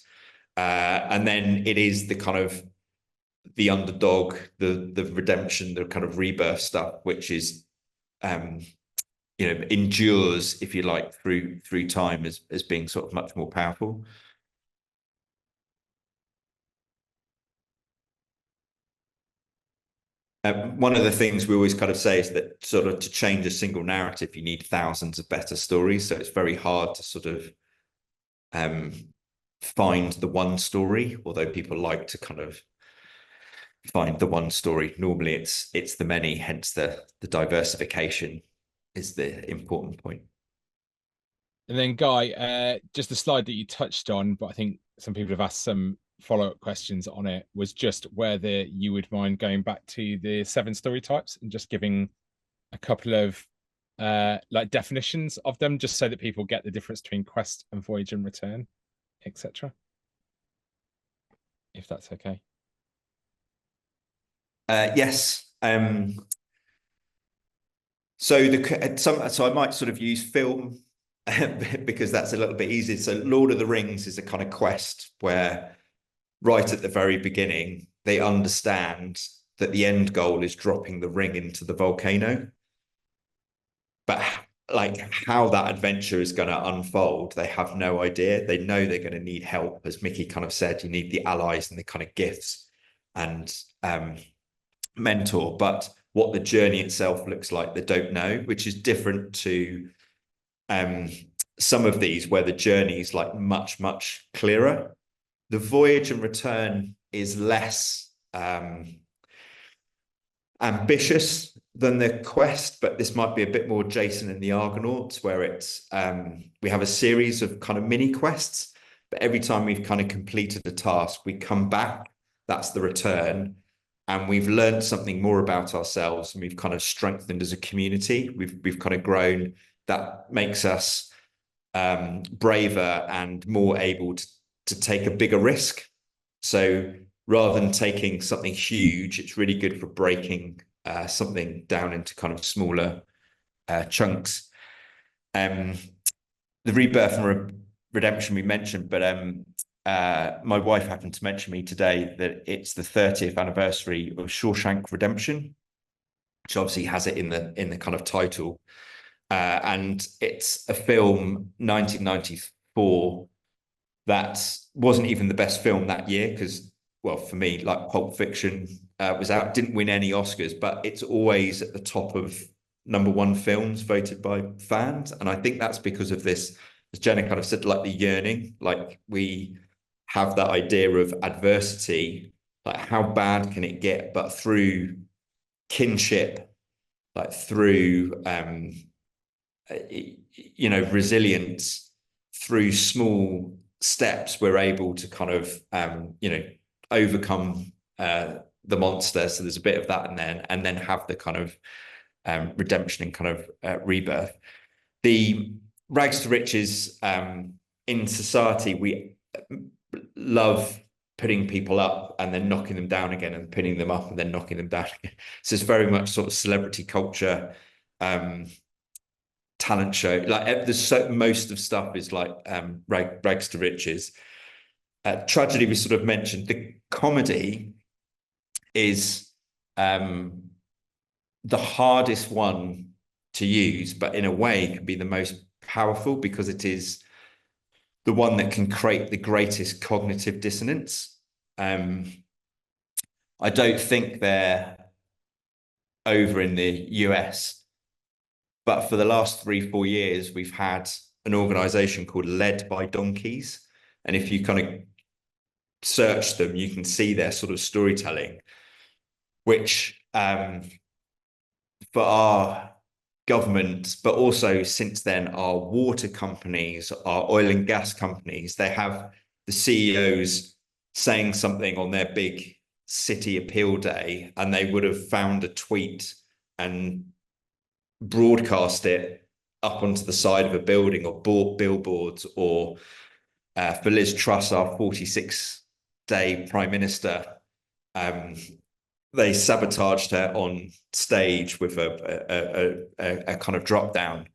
And then it is the kind of the underdog, the redemption, the kind of rebirth stuff, which is endures, if you like, through time as being sort of much more powerful. One of the things we always kind of say is that sort of to change a single narrative, you need thousands of better stories. So it's very hard to sort of find the one story, although people like to kind of find the one story. Normally it's the many, hence the diversification is the important point. And then Guy, just the slide that you touched on, but I think some people have asked some follow-up questions on it, was just whether you would mind going back to the 7 story types and just giving a couple of like definitions of them, just so that people get the difference between quest and voyage and return, etc. If that's okay. Yes. So I might sort of use film because that's a little bit easier. So Lord of the Rings is a kind of quest where right at the very beginning, they understand that the end goal is dropping the ring into the volcano. But like how that adventure is going to unfold, they have no idea. They know they're going to need help. As Mickey kind of said, you need the allies and the kind of gifts and mentor. But what the journey itself looks like, they don't know, which is different to some of these where the journey is like much, much clearer. The voyage and return is less ambitious than the quest, but this might be a bit more Jason and the Argonauts, where it's we have a series of kind of mini quests, but every time we've kind of completed a task, we come back. That's the return. and we've learned something more about ourselves, and we've kind of strengthened as a community. We've kind of grown. That makes us braver and more able to take a bigger risk. So rather than taking something huge, it's really good for breaking something down into kind of smaller chunks. The rebirth and redemption we mentioned, but my wife happened to mention me today that it's the 30th anniversary of Shawshank Redemption, which obviously has it in the kind of title. And it's a film, 1994, that wasn't even the best film that year because, well, for me, like Pulp Fiction was out, didn't win any Oscars, but it's always at the top of #1 films voted by fans. And I think that's because of this, as Jenna kind of said, like the yearning, like we have that idea of adversity, like how bad can it get, but through kinship, like through resilience, through small steps, we're able to kind of overcome the monster. So there's a bit of that, and then have the kind of redemption and kind of rebirth. The rags to riches in society, we love putting people up and then knocking them down again, and pinning them up and then knocking them down again. So it's very much sort of celebrity culture, talent show. Like most of stuff is like rags to riches. Tragedy we sort of mentioned. The comedy is the hardest one to use, but in a way can be the most powerful because it is the one that can create the greatest cognitive dissonance. I don't think they're over in the US, but for the last 3-4 years, we've had an organization called Led by Donkeys. And if you kind of search them, you can see their sort of storytelling, which for our government, but also since then, our water companies, our oil and gas companies, they have the CEOs saying something on their big city appeal day, and they would have found a tweet and broadcast it up onto the side of a building or bought billboards, or for Liz Truss, our 46-day prime minister, they sabotaged her on stage with a kind of drop down.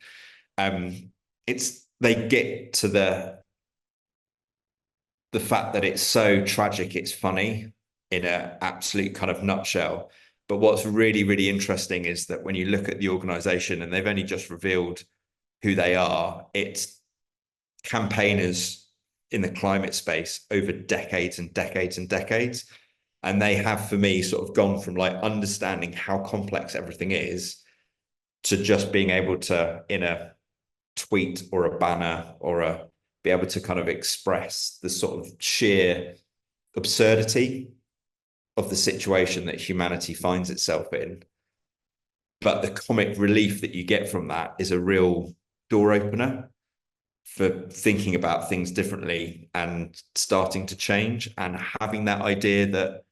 They get to the fact that it's so tragic, it's funny in an absolute kind of nutshell. But what's really, really interesting is that when you look at the organization, and they've only just revealed who they are, it's campaigners in the climate space over decades and decades and decades. And they have, for me, sort of gone from like understanding how complex everything is to just being able to, in a tweet or a banner or be able to kind of express the sort of sheer absurdity of the situation that humanity finds itself in. But the comic relief that you get from that is a real door opener for thinking about things differently and starting to change, and having that idea that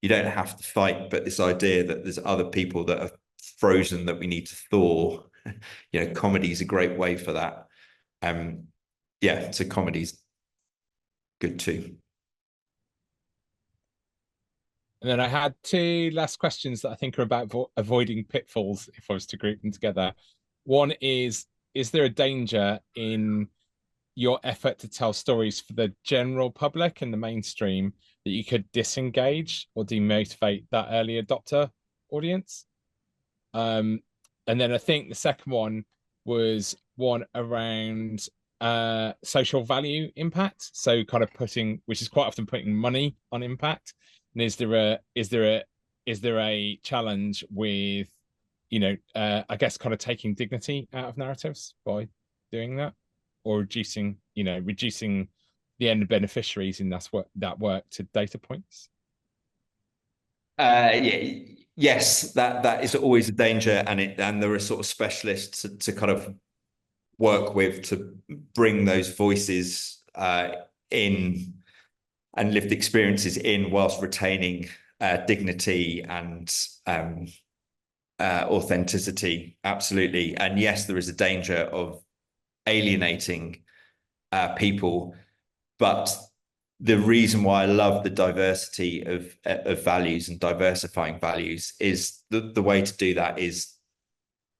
you don't have to fight, but this idea that there's other people that are frozen that we need to thaw. Comedy is a great way for that. So comedy's good too. And then I had 2 last questions that I think are about avoiding pitfalls, if I was to group them together. One is there a danger in your effort to tell stories for the general public and the mainstream that you could disengage or demotivate that early adopter audience? And then I think the second one was one around social value impact. So kind of which is quite often putting money on impact. And is there a challenge with, I guess kind of taking dignity out of narratives by doing that, or reducing the end beneficiaries in that work to data points? Yes, that is always a danger, and there are sort of specialists to kind of work with to bring those voices in and lived experiences in, whilst retaining dignity and authenticity. Absolutely. And yes, there is a danger of alienating people, but the reason why I love the diversity of values and diversifying values is the way to do that is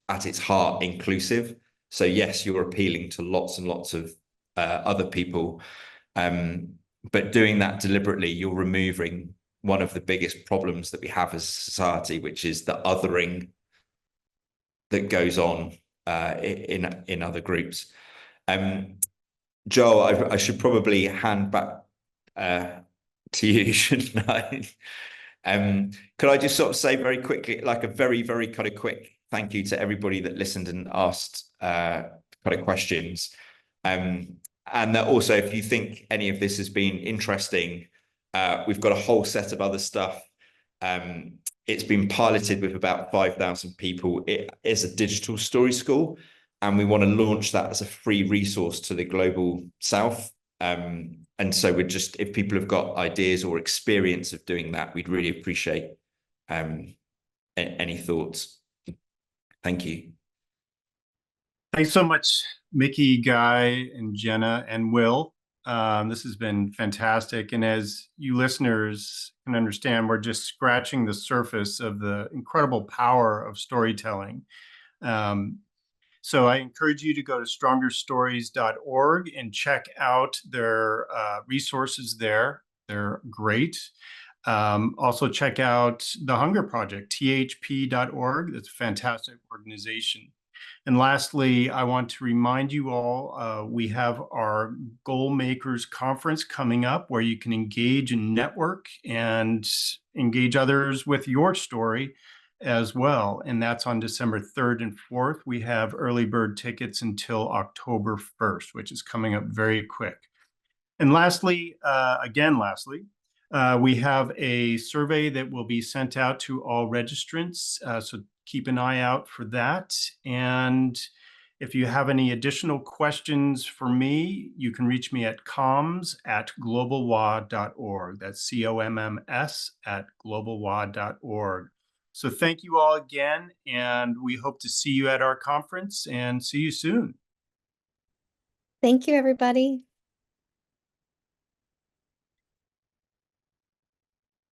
at its heart inclusive. So yes, you're appealing to lots and lots of other people, but doing that deliberately, you're removing one of the biggest problems that we have as a society, which is the othering that goes on in other groups. Joel, I should probably hand back to you, shouldn't I? Could I just sort of say very quickly, like a very, very kind of quick thank you to everybody that listened and asked kind of questions. And that also, if you think any of this has been interesting, we've got a whole set of other stuff. It's been piloted with about 5,000 people. It is a digital story school, and we want to launch that as a free resource to the global South. And so we're just, if people have got ideas or experience of doing that, we'd really appreciate any thoughts. Thank you. Thanks so much, Mickey, Guy, and Jenna, and Will. This has been fantastic. And as you listeners can understand, we're just scratching the surface of the incredible power of storytelling. So I encourage you to go to strongerstories.org and check out their resources there. They're great. Also check out the Hunger Project, thp.org. That's a fantastic organization. And lastly, I want to remind you all, we have our Goal Makers Conference coming up where you can engage and network and engage others with your story as well. And that's on December 3rd and 4th. We have early bird tickets until October 1st, which is coming up very quick. And lastly, we have a survey that will be sent out to all registrants. So keep an eye out for that. And if you have any additional questions for me, you can reach me at comms@globalwa.org. That's comms@globalwa.org. So thank you all again, and we hope to see you at our conference and see you soon. Thank you, everybody.